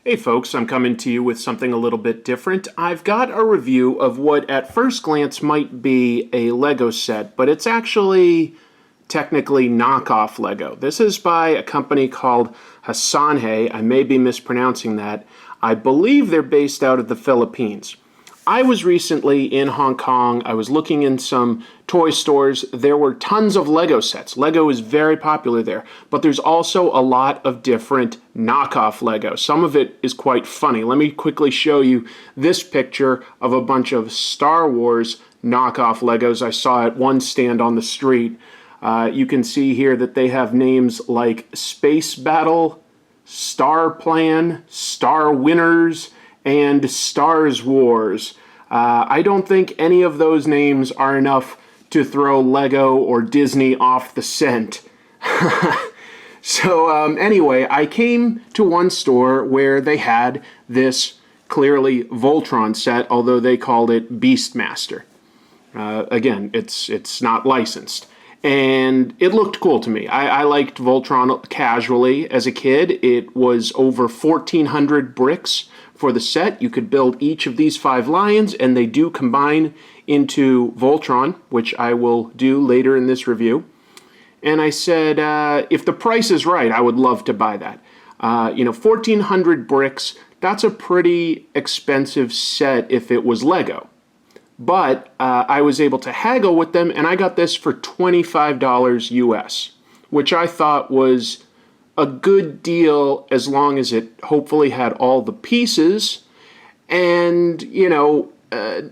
Hey folks, I'm coming to you with something a little bit different. I've got a review of what at first glance might be a Lego set, but it's actually technically knockoff Lego. This is by a company called Hsanhe. I may be mispronouncing that. I believe they're based out of the Philippines. I was recently in Hong Kong. I was looking in some toy stores. There were tons of Lego sets. Lego is very popular there, but there's also a lot of different knockoff Lego. Some of it is quite funny. Let me quickly show you this picture of a bunch of Star Wars knockoff Legos I saw at one stand on the street. You can see here that they have names like Space Battle, Star Plan, Star Winners, and Stars Wars. I don't think any of those names are enough to throw Lego or Disney off the scent. So anyway, I came to one store where they had this clearly Voltron set, although they called it Beastmaster. Again, it's not licensed. And it looked cool to me. I liked Voltron casually as a kid. It was over 1,400 bricks for the set. You could build each of these 5 lions, and they do combine into Voltron, which I will do later in this review. And I said, if the price is right, I would love to buy that. 1,400 bricks, that's a pretty expensive set if it was Lego. But I was able to haggle with them, and I got this for $25 US, which I thought was a good deal as long as it hopefully had all the pieces and,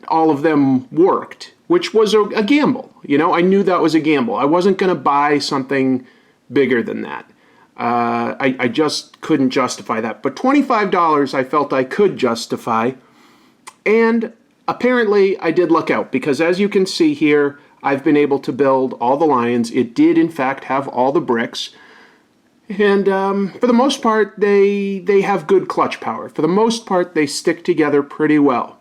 all of them worked, which was a gamble. I knew that was a gamble. I wasn't going to buy something bigger than that. I just couldn't justify that. But $25 I felt I could justify, and apparently I did luck out, because as you can see here, I've been able to build all the lions. It did in fact have all the bricks. And for the most part, they have good clutch power. For the most part, they stick together pretty well.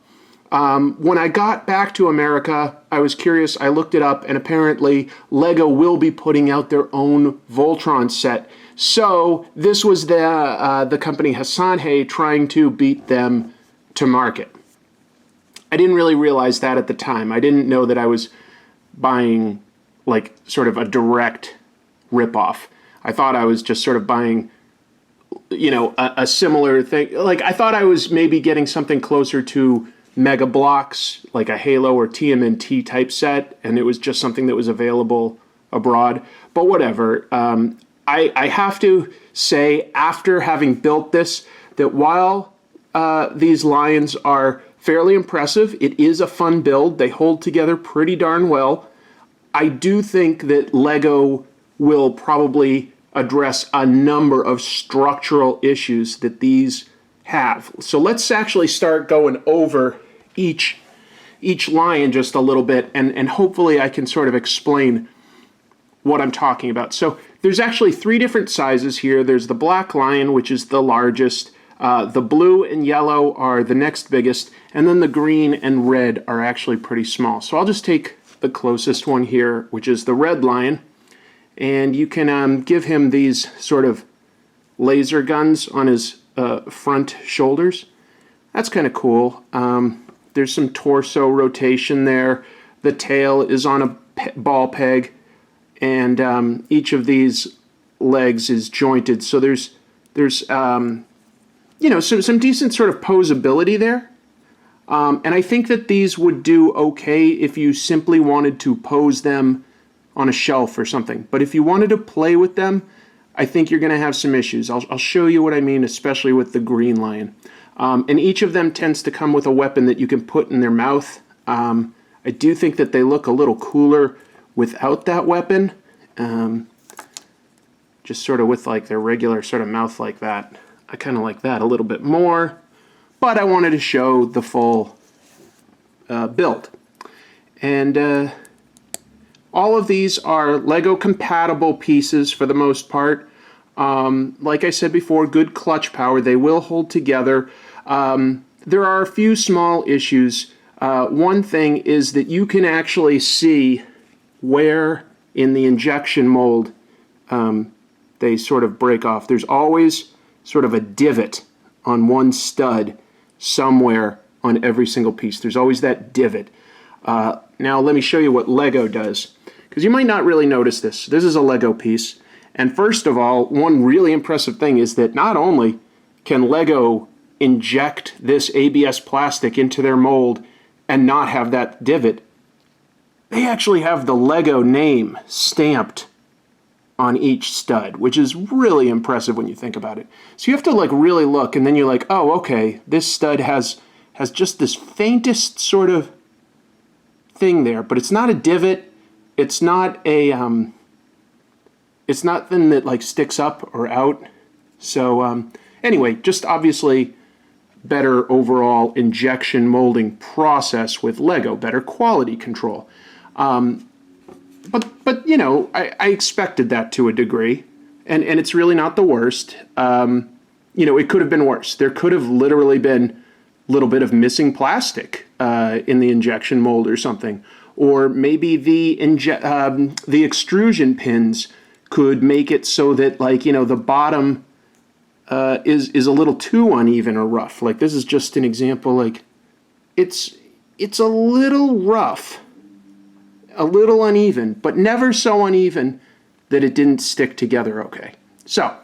When I got back to America, I was curious. I looked it up, and apparently Lego will be putting out their own Voltron set. So this was the company Hsanhe trying to beat them to market. I didn't really realize that at the time. I didn't know that I was buying like sort of a direct ripoff. I thought I was just sort of buying, a similar thing. Like, I thought I was maybe getting something closer to Mega Bloks, like a Halo or TMNT type set, and it was just something that was available abroad. But whatever. I have to say, after having built this, that while these lions are fairly impressive, it is a fun build. They hold together pretty darn well. I do think that Lego will probably address a number of structural issues that these have. So let's actually start going over each lion just a little bit, and hopefully I can sort of explain what I'm talking about. So there's actually 3 different sizes here. There's the black lion, which is the largest. The blue and yellow are the next biggest, and then the green and red are actually pretty small. So I'll just take the closest one here, which is the red lion, and you can give him these sort of laser guns on his front shoulders. That's kind of cool. There's some torso rotation there. The tail is on a ball peg, and each of these legs is jointed. So there's some decent sort of posability there. And I think that these would do okay if you simply wanted to pose them on a shelf or something. But if you wanted to play with them, I think you're going to have some issues. I'll show you what I mean, especially with the green lion. And each of them tends to come with a weapon that you can put in their mouth. I do think that they look a little cooler without that weapon. Just sort of with like their regular sort of mouth like that. I kind of like that a little bit more, but I wanted to show the full build. And all of these are Lego compatible pieces for the most part. Like I said before, good clutch power. They will hold together. There are a few small issues. One thing is that you can actually see where in the injection mold they sort of break off. There's always sort of a divot on one stud somewhere on every single piece. There's always that divot. Now let me show you what Lego does, because you might not really notice this. This is a Lego piece, and first of all, one really impressive thing is that not only can Lego inject this ABS plastic into their mold and not have that divot, they actually have the Lego name stamped on each stud, which is really impressive when you think about it. So you have to like really look, and then you're like, oh, okay, this stud has just this faintest sort of thing there, but it's not a divot. It's not a it's nothing that like sticks up or out. So anyway, just obviously better overall injection molding process with Lego, better quality control. But you know, I expected that to a degree, and it's really not the worst. You know, it could have been worse. There could have literally been a little bit of missing plastic in the injection mold or something, or maybe the extrusion pins could make it so that, like, you know, the bottom is a little too uneven or rough. Like, this is just an example. Like, it's a little rough, a little uneven, but never so uneven that it didn't stick together okay. So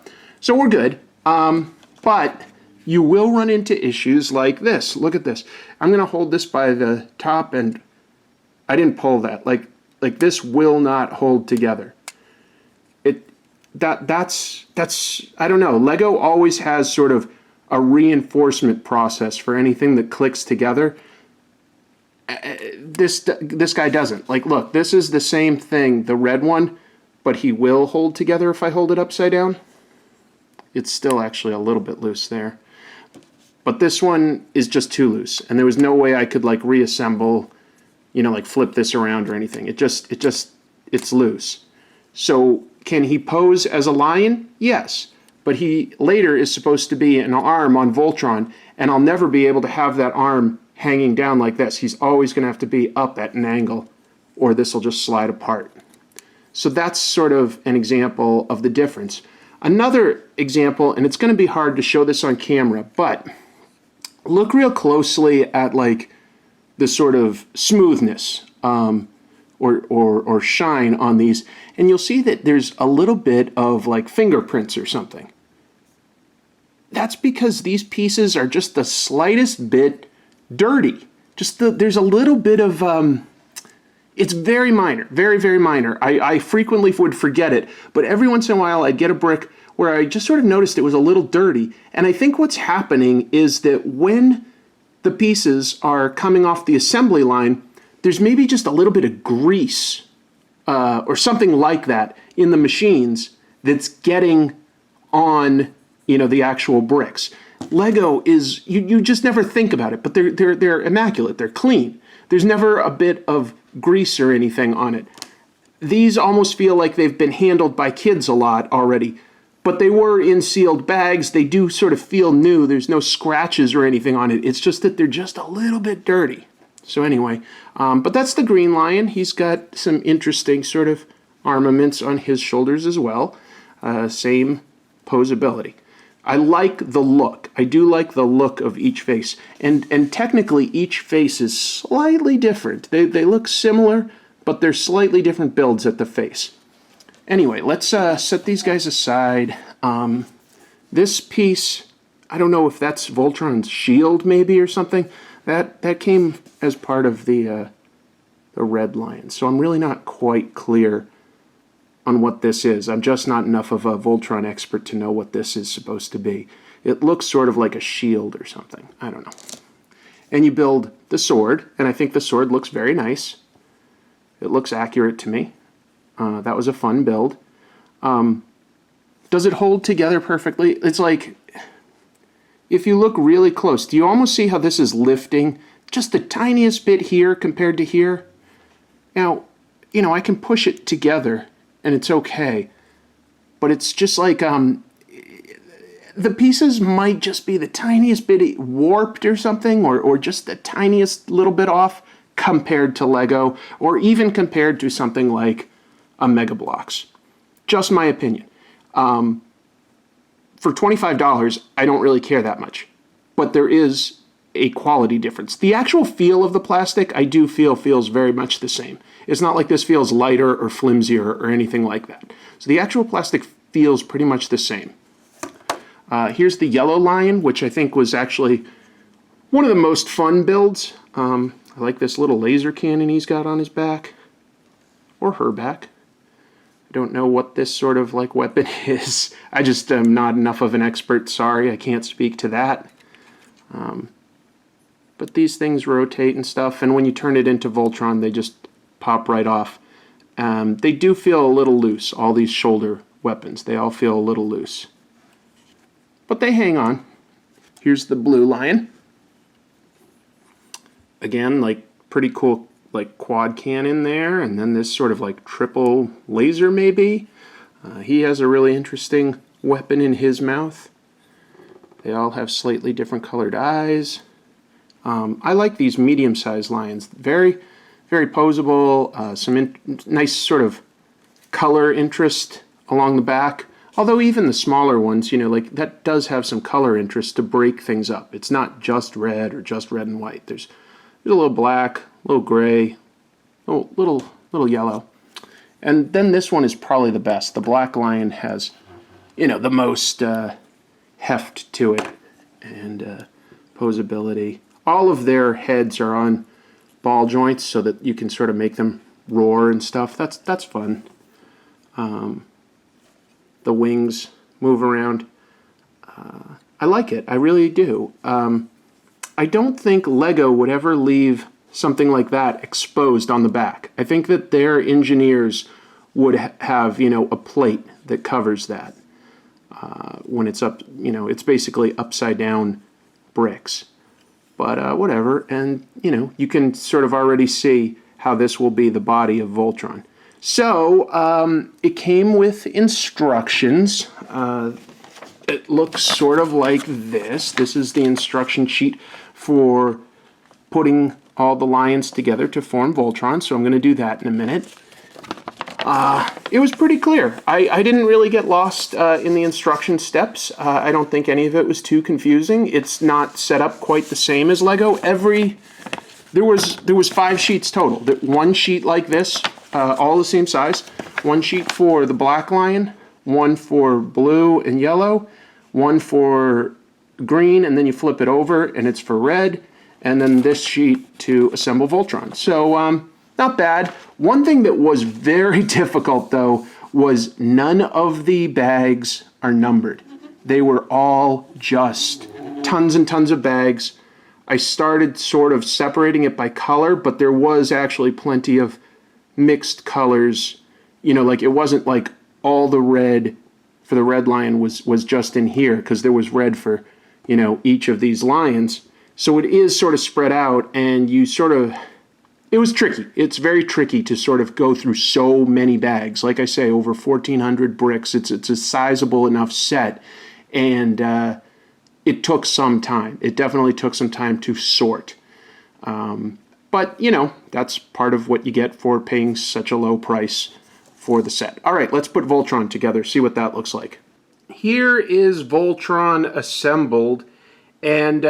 we're good. But you will run into issues like this. Look at this. I'm going to hold this by the top, and I didn't pull that. Like this will not hold together. That's I don't know. Lego always has sort of a reinforcement process for anything that clicks together. This guy doesn't. Like, look, this is the same thing, the red one, but he will hold together if I hold it upside down. It's still actually a little bit loose there. But this one is just too loose, and there was no way I could like reassemble, you know, like flip this around or anything. It's loose. So can he pose as a lion? Yes. But he later is supposed to be an arm on Voltron, and I'll never be able to have that arm hanging down like this. He's always going to have to be up at an angle, or this will just slide apart. So that's sort of an example of the difference. Another example, and it's going to be hard to show this on camera, but look real closely at like the sort of smoothness or shine on these, and you'll see that there's a little bit of like fingerprints or something. That's because these pieces are just the slightest bit dirty. There's a little bit of it's very minor, very, very minor. I frequently would forget it, but every once in a while I'd get a brick where I just sort of noticed it was a little dirty. And I think what's happening is that when the pieces are coming off the assembly line, there's maybe just a little bit of grease or something like that in the machines that's getting on, you know, the actual bricks. Lego is, you just never think about it, but they're immaculate, they're clean. There's never a bit of grease or anything on it. These almost feel like they've been handled by kids a lot already, but they were in sealed bags. They do sort of feel new. There's no scratches or anything on it. It's just that they're just a little bit dirty. So anyway, but that's the Green Lion. He's got some interesting sort of armaments on his shoulders as well. Same posability. I like the look. I do like the look of each face. And technically each face is slightly different. They look similar, but they're slightly different builds at the face. Anyway, let's set these guys aside. This piece, I don't know if that's Voltron's shield maybe or something. That came as part of the Red Lion. So I'm really not quite clear on what this is. I'm just not enough of a Voltron expert to know what this is supposed to be. It looks sort of like a shield or something. I don't know. And you build the sword, and I think the sword looks very nice. It looks accurate to me. That was a fun build. Does it hold together perfectly? It's like, if you look really close, do you almost see how this is lifting just the tiniest bit here compared to here? Now, you know, I can push it together and it's okay, but it's just like the pieces might just be the tiniest bit warped or something, or just the tiniest little bit off compared to Lego, or even compared to something like a Mega Bloks. Just my opinion. for $25, I don't really care that much. But there is a quality difference. The actual feel of the plastic, I do feel feels very much the same. It's not like this feels lighter or flimsier or anything like that. So the actual plastic feels pretty much the same. Here's the yellow lion, which I think was actually one of the most fun builds. I like this little laser cannon he's got on his back, or her back. I don't know what this sort of like weapon is. I just am not enough of an expert. Sorry, I can't speak to that. But these things rotate and stuff, and when you turn it into Voltron, they just pop right off. They do feel a little loose, all these shoulder weapons. They all feel a little loose. But they hang on. Here's the blue lion. Again, like pretty cool like quad cannon there, and then this sort of like triple laser maybe. He has a really interesting weapon in his mouth. They all have slightly different colored eyes. I like these medium-sized lions. Very, very posable. Some nice sort of color interest along the back. Although even the smaller ones, you know, like that does have some color interest to break things up. It's not just red or just red and white. There's a little black, a little gray, a little yellow. And then this one is probably the best. The black lion has, you know, the most heft to it and posability. All of their heads are on ball joints so that you can sort of make them roar and stuff. That's fun. The wings move around. I like it. I really do. I don't think Lego would ever leave something like that exposed on the back. I think that their engineers would have, you know, a plate that covers that. When it's up, you know, it's basically upside down bricks. But whatever, and you know, you can sort of already see how this will be the body of Voltron. So it came with instructions. It looks sort of like this. This is the instruction sheet for putting all the lions together to form Voltron, so I'm going to do that in a minute. It was pretty clear. I didn't really get lost in the instruction steps. I don't think any of it was too confusing. It's not set up quite the same as Lego. There was 5 sheets total. One sheet like this, all the same size. One sheet for the black lion, one for blue and yellow, one for green, and then you flip it over and it's for red, and then this sheet to assemble Voltron. So not bad. One thing that was very difficult, though, was none of the bags are numbered. They were all just tons and tons of bags. I started sort of separating it by color, but there was actually plenty of mixed colors. You know, like it wasn't like all the red for the red lion was just in here, because there was red for, you know, each of these lions. So it is sort of spread out, and you sort of... It was tricky. It's very tricky to sort of go through so many bags. Like I say, over 1,400 bricks. It's a sizable enough set, and it took some time. It definitely took some time to sort. But, you know, that's part of what you get for paying such a low price for the set. All right, let's put Voltron together, see what that looks like. Here is Voltron assembled, and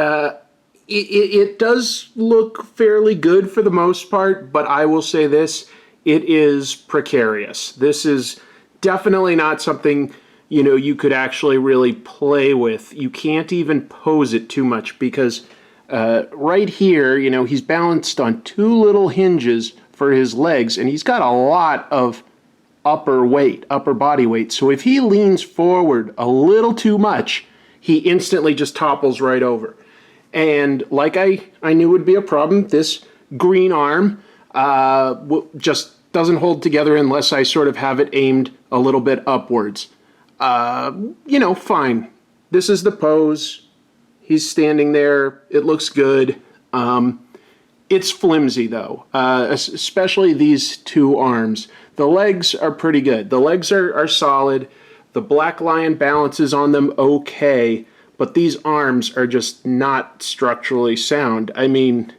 it does look fairly good for the most part, but I will say this, it is precarious. This is definitely not something, you know, you could actually really play with. You can't even pose it too much because right here, you know, he's balanced on 2 little hinges for his legs, and he's got a lot of upper body weight. So if he leans forward a little too much, he instantly just topples right over. And like I knew would be a problem, this green arm just doesn't hold together unless I sort of have it aimed a little bit upwards. You know, fine. This is the pose. He's standing there. It looks good. It's flimsy, though, especially these 2 arms. The legs are pretty good. The legs are solid. The black lion balances on them okay. But these arms are just not structurally sound. I mean,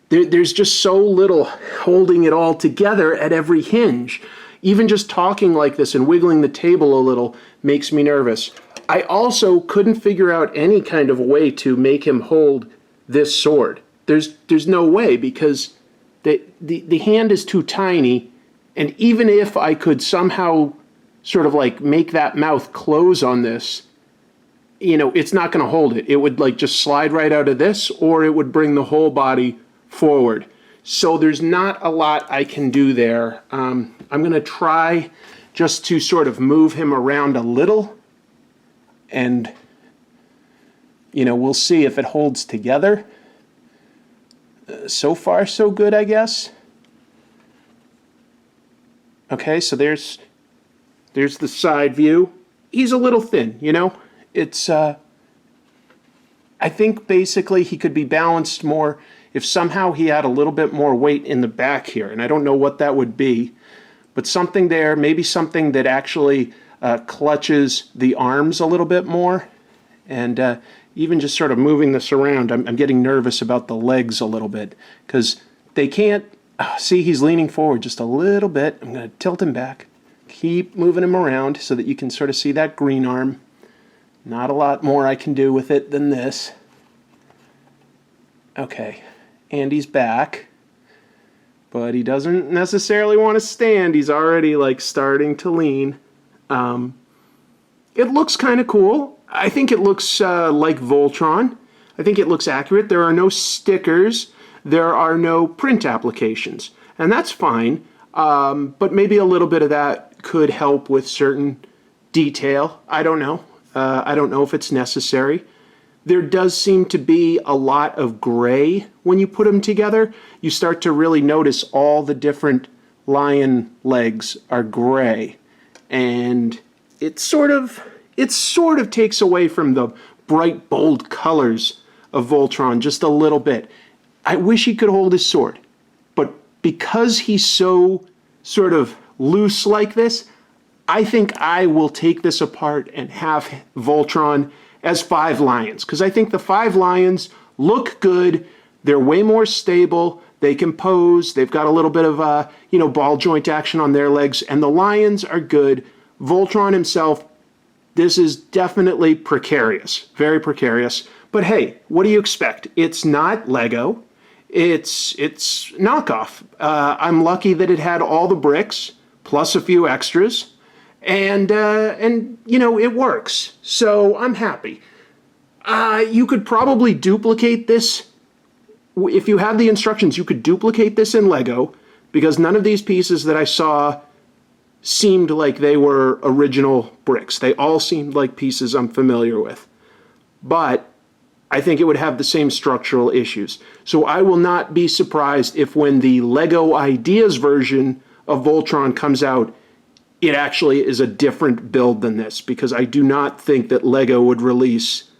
there's just so little holding it all together at every hinge. Even just talking like this and wiggling the table a little makes me nervous. I also couldn't figure out any kind of way to make him hold this sword. There's no way, because the hand is too tiny, and even if I could somehow sort of like make that mouth close on this, you know, it's not going to hold it. It would like just slide right out of this, or it would bring the whole body forward. So there's not a lot I can do there. I'm going to try just to sort of move him around a little, and, you know, we'll see if it holds together. So far, so good, I guess. Okay, so there's the side view. He's a little thin, you know? It's, I think basically he could be balanced more if somehow he had a little bit more weight in the back here, and I don't know what that would be, but something there, maybe something that actually clutches the arms a little bit more, and even just sort of moving this around, I'm getting nervous about the legs a little bit, because they can't, see, he's leaning forward just a little bit. I'm going to tilt him back, keep moving him around so that you can sort of see that green arm. Not a lot more I can do with it than this. Okay, and he's back, but he doesn't necessarily want to stand. He's already like starting to lean. It looks kind of cool. I think it looks like Voltron. I think it looks accurate. There are no stickers. There are no print applications, and that's fine. But maybe a little bit of that could help with certain detail. I don't know. I don't know if it's necessary. There does seem to be a lot of gray when you put them together. You start to really notice all the different lion legs are gray, and it sort of takes away from the bright, bold colors of Voltron just a little bit. I wish he could hold his sword, but because he's so sort of loose like this, I think I will take this apart and have Voltron as 5 lions, because I think the 5 lions look good. They're way more stable. They can pose. They've got a little bit of ball joint action on their legs, and the lions are good. Voltron himself, this is definitely precarious, very precarious. But hey, what do you expect? It's not Lego. It's knockoff. I'm lucky that it had all the bricks plus a few extras. And you know, it works. So I'm happy. You could probably duplicate this. If you have the instructions, you could duplicate this in Lego, because none of these pieces that I saw seemed like they were original bricks. They all seemed like pieces I'm familiar with. But I think it would have the same structural issues. So I will not be surprised if when the Lego Ideas version of Voltron comes out, it actually is a different build than this, because I do not think that Lego would release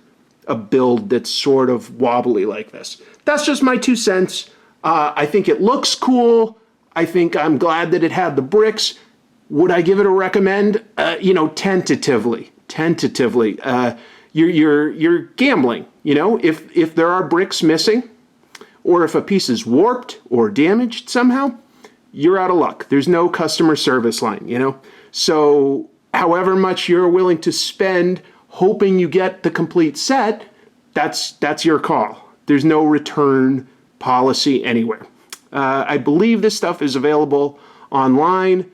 a build that's sort of wobbly like this. That's just my 2 cents. I think it looks cool. I think I'm glad that it had the bricks. Would I give it a recommend? Tentatively. You're gambling. You know, if there are bricks missing, or if a piece is warped or damaged somehow, you're out of luck. There's no customer service line, you know? So however much you're willing to spend hoping you get the complete set, that's your call. There's no return policy anywhere. I believe this stuff is available online.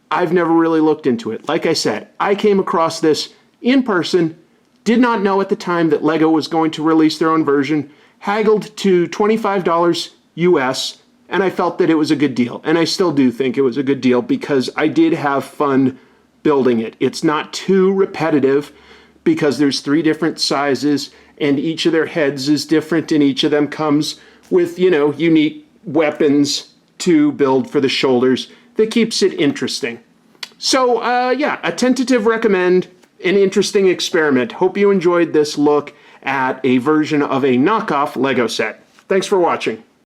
I've never really looked into it. Like I said, I came across this in person, did not know at the time that Lego was going to release their own version, haggled to $25 US, and I felt that it was a good deal. And I still do think it was a good deal, because I did have fun building it. It's not too repetitive, because there's 3 different sizes, and each of their heads is different, and each of them comes with, unique weapons to build for the shoulders. That keeps it interesting. So, a tentative recommend, an interesting experiment. Hope you enjoyed this look at a version of a knockoff Lego set. Thanks for watching.